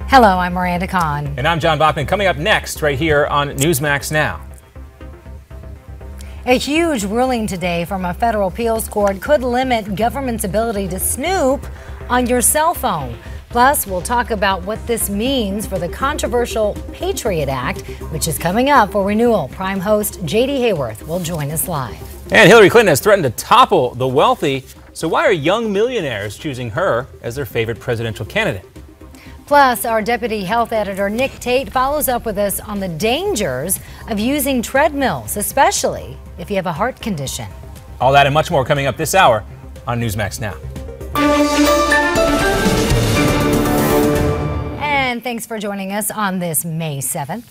Hello, I'm Miranda Kahn. And I'm John Bachman. Coming up next, right here on Newsmax Now. A huge ruling today from a federal appeals court could limit government's ability to snoop on your cell phone. Plus, we'll talk about what this means for the controversial Patriot Act, which is coming up for renewal. Prime host J.D. Hayworth will join us live. And Hillary Clinton has threatened to topple the wealthy. So why are young millionaires choosing her as their favorite presidential candidate? Plus, our deputy health editor Nick Tate follows up with us on the dangers of using treadmills, especially if you have a heart condition. All that and much more coming up this hour on Newsmax Now. And thanks for joining us on this May 7th.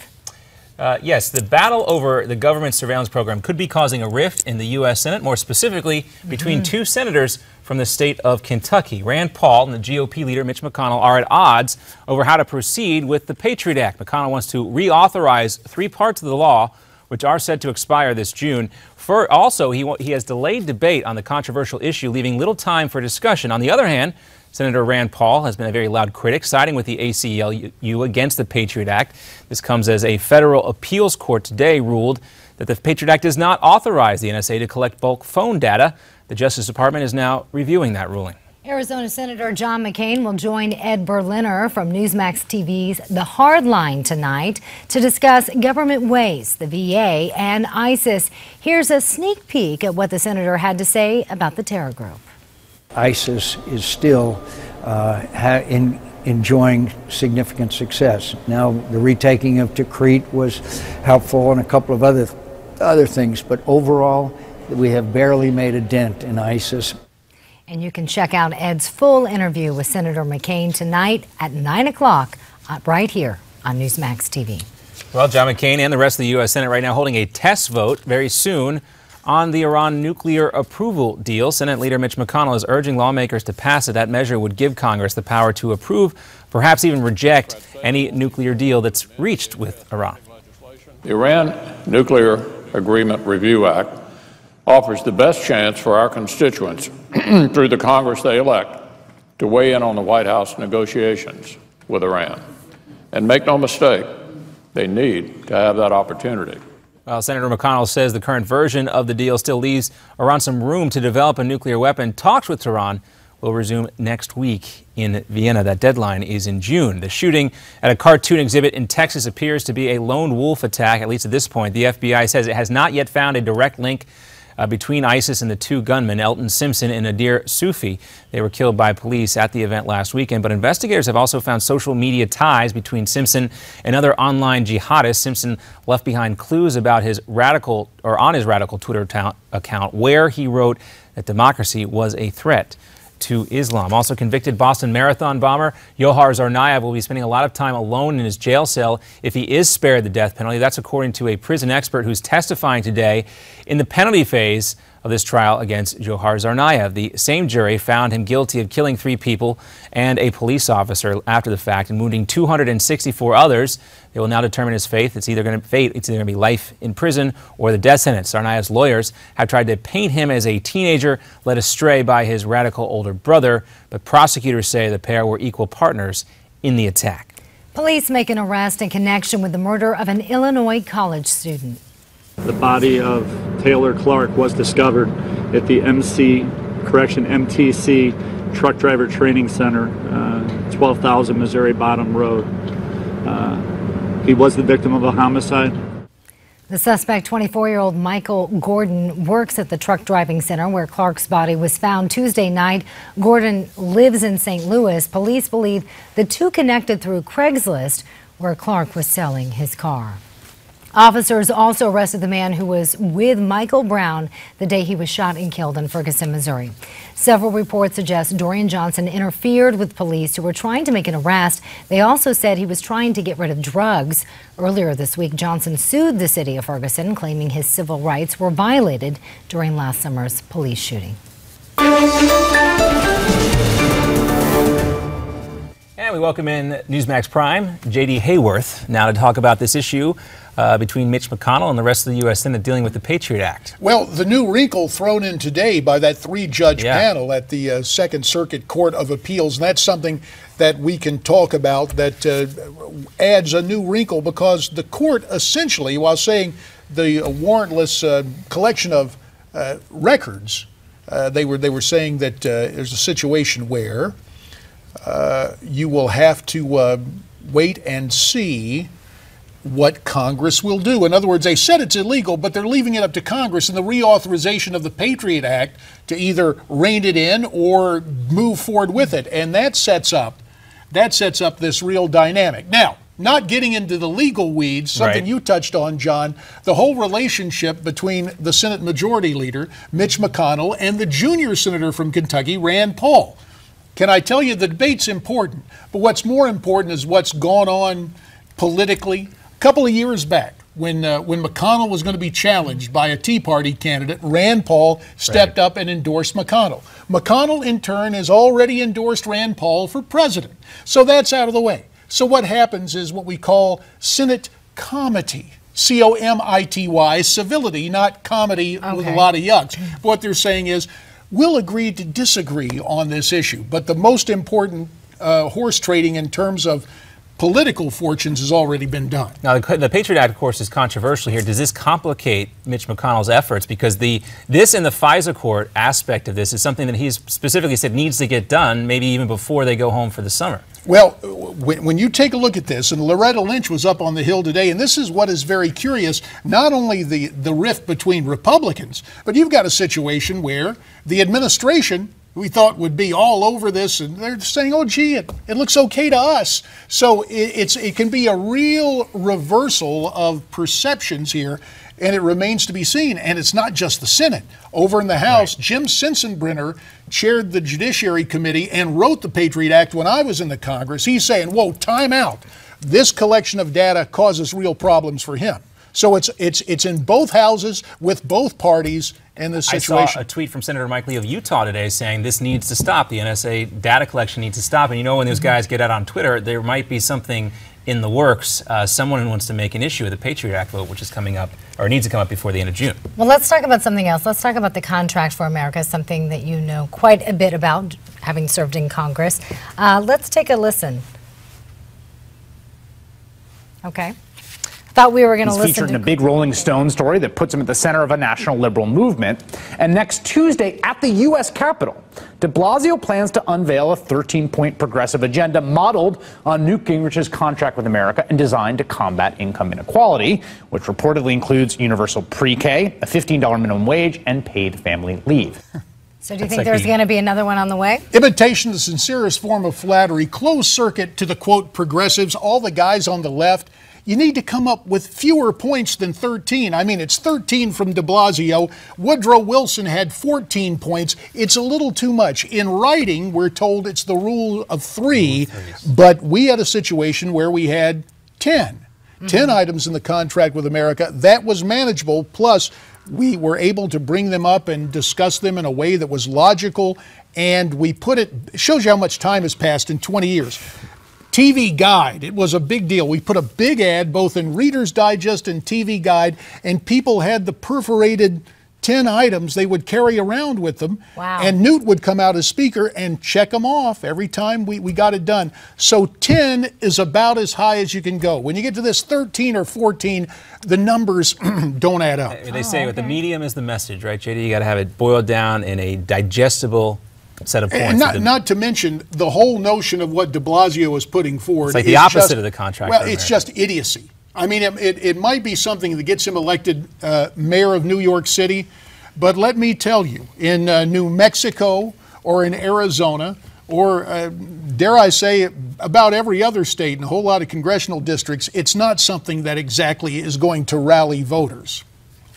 Yes, the battle over the government surveillance program could be causing a rift in the U.S. Senate, more specifically between two senators from the state of Kentucky. Rand Paul and the GOP leader Mitch McConnell are at odds over how to proceed with the Patriot Act. McConnell wants to reauthorize 3 parts of the law, which are set to expire this June. Also, he has delayed debate on the controversial issue, leaving little time for discussion. On the other hand, Senator Rand Paul has been a very loud critic, siding with the ACLU against the Patriot Act. This comes as a federal appeals court today ruled that the Patriot Act does not authorize the NSA to collect bulk phone data. The Justice Department is now reviewing that ruling. Arizona Senator John McCain will join Ed Berliner from Newsmax TV's The Hard Line tonight to discuss government waste, the VA, and ISIS. Here's a sneak peek at what the senator had to say about the terror group. ISIS is still enjoying significant success. Now, the retaking of Tikrit was helpful and a couple of other things, but overall, we have barely made a dent in ISIS. And you can check out Ed's full interview with Senator McCain tonight at 9 o'clock right here on Newsmax TV. Well, John McCain and the rest of the U.S. Senate right now holding a test vote very soon on the Iran nuclear approval deal. Senate Leader Mitch McConnell is urging lawmakers to pass it. That measure would give Congress the power to approve, perhaps even reject, any nuclear deal that's reached with Iran. The Iran Nuclear Agreement Review Act offers the best chance for our constituents, through the Congress they elect, to weigh in on the White House negotiations with Iran. And make no mistake, they need to have that opportunity. Well, Senator McConnell says the current version of the deal still leaves Iran some room to develop a nuclear weapon. Talks with Tehran will resume next week in Vienna. That deadline is in June. The shooting at a cartoon exhibit in Texas appears to be a lone wolf attack, at least at this point. The FBI says it has not yet found a direct link between ISIS and the 2 gunmen, Elton Simpson and Nadir Sufi. They were killed by police at the event last weekend, but investigators have also found social media ties between Simpson and other online jihadists. Simpson left behind clues about his radical Twitter account where he wrote that democracy was a threat to Islam. Also convicted Boston Marathon bomber Johar Tsarnaev will be spending a lot of time alone in his jail cell if he is spared the death penalty. That's according to a prison expert who's testifying today in the penalty phase of this trial against Johar Tsarnaev. The same jury found him guilty of killing 3 people and a police officer after the fact and wounding 264 others. They will now determine his fate. It's either going to be life in prison or the death sentence. Tsarnaev's lawyers have tried to paint him as a teenager led astray by his radical older brother, but prosecutors say the pair were equal partners in the attack. Police make an arrest in connection with the murder of an Illinois college student. The body of Taylor Clark was discovered at the MTC Truck Driver Training Center, 12,000 Missouri Bottom Road. He was the victim of a homicide. The suspect, 24-year-old Michael Gordon, works at the truck driving center where Clark's body was found Tuesday night. Gordon lives in St. Louis. Police believe the two connected through Craigslist, where Clark was selling his car. Officers also arrested the man who was with Michael Brown the day he was shot and killed in Ferguson, Missouri. Several reports suggest Dorian Johnson interfered with police who were trying to make an arrest. They also said he was trying to get rid of drugs. Earlier this week, Johnson sued the city of Ferguson, claiming his civil rights were violated during last summer's police shooting. And we welcome in Newsmax Prime, J.D. Hayworth, now to talk about this issue between Mitch McConnell and the rest of the U.S. Senate dealing with the Patriot Act. Well, the new wrinkle thrown in today by that three-judge panel at the Second Circuit Court of Appeals, and that's something that we can talk about that adds a new wrinkle, because the court essentially, while saying the warrantless collection of records, they were saying that there's a situation where you will have to wait and see what Congress will do. In other words, they said it's illegal, but they're leaving it up to Congress and the reauthorization of the Patriot Act to either rein it in or move forward with it. And that sets up this real dynamic. Now, not getting into the legal weeds, something you touched on, John, the whole relationship between the Senate Majority Leader, Mitch McConnell, and the junior senator from Kentucky, Rand Paul. Can I tell you, the debate's important, but what's more important is what's gone on politically. A couple of years back, when McConnell was going to be challenged by a Tea Party candidate, Rand Paul stepped up and endorsed McConnell. McConnell, in turn, has already endorsed Rand Paul for president. So that's out of the way. So what happens is what we call Senate comity. C-O-M-I-T-Y, civility, not comedy with a lot of yucks. What they're saying is, we'll agree to disagree on this issue, but the most important horse trading in terms of political fortunes has already been done. Now, the Patriot Act, of course, is controversial here. Does this complicate Mitch McConnell's efforts? Because this and the FISA court aspect of this is something that he's specifically said needs to get done, maybe even before they go home for the summer. Well, when you take a look at this, and Loretta Lynch was up on the Hill today, and this is what is very curious, not only the rift between Republicans, but you've got a situation where the administration, we thought would be all over this, and they're saying, oh, gee, it looks okay to us. So it can be a real reversal of perceptions here, and it remains to be seen. And it's not just the Senate. Over in the House, Jim Sensenbrenner chaired the Judiciary Committee and wrote the Patriot Act when I was in the Congress. He's saying, whoa, time out. This collection of data causes real problems for him. So it's in both houses with both parties in this situation. I saw a tweet from Senator Mike Lee of Utah today saying this needs to stop. The NSA data collection needs to stop. And you know, when those guys get out on Twitter, there might be something in the works. Someone who wants to make an issue of the Patriot Act vote, which is coming up, or needs to come up before the end of June. Well, let's talk about something else. Let's talk about the Contract for America, something that you know quite a bit about, having served in Congress. Let's take a listen. Okay. Thought we were going to listen. He's featured in a big Rolling Stone story that puts him at the center of a national liberal movement. And next Tuesday at the U.S. Capitol, de Blasio plans to unveil a 13-point progressive agenda modeled on Newt Gingrich's Contract with America and designed to combat income inequality, which reportedly includes universal pre-K, a $15 minimum wage, and paid family leave. So do you think there's going to be another one on the way? Imitation, the sincerest form of flattery, closed circuit to the, quote, progressives, all the guys on the left. You need to come up with fewer points than 13. I mean, it's 13 from de Blasio. Woodrow Wilson had 14 points. It's a little too much. In writing, we're told it's the rule of 3, but we had a situation where we had 10. 10 items in the Contract with America. That was manageable, plus we were able to bring them up and discuss them in a way that was logical, and we put it shows you how much time has passed in 20 years. TV Guide, it was a big deal. We put a big ad both in Reader's Digest and TV Guide, and people had the perforated 10 items they would carry around with them. Wow. And Newt would come out as speaker and check them off every time we got it done. So 10 is about as high as you can go. When you get to this 13 or 14, the numbers don't add up. They say the medium is the message, right, JD? You got to have it boiled down in a digestible set of points. And not to mention the whole notion of what de Blasio is putting forward. It's like the opposite of the Contract. Well, it's just idiocy. I mean, it might be something that gets him elected mayor of New York City, but let me tell you, in New Mexico or in Arizona or, dare I say, about every other state and a whole lot of congressional districts, it's not something that exactly is going to rally voters.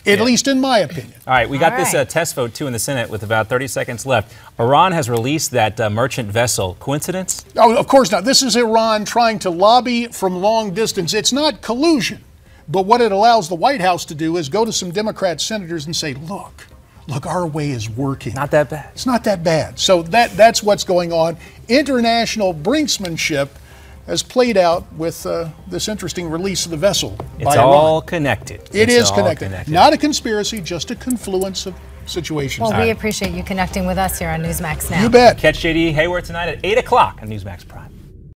At least in my opinion. All right, we got this test vote, too, in the Senate with about 30 seconds left. Iran has released that merchant vessel. Coincidence? Oh, of course not. This is Iran trying to lobby from long distance. It's not collusion. But what it allows the White House to do is go to some Democrat senators and say, look, our way is working. Not that bad. It's not that bad. So that's what's going on. International brinksmanship has played out with this interesting release of the vessel by Iran. All connected. It is connected. Not a conspiracy, just a confluence of situations. Well, we appreciate you connecting with us here on Newsmax Now. You bet. Catch JD Hayworth tonight at 8 o'clock on Newsmax Prime.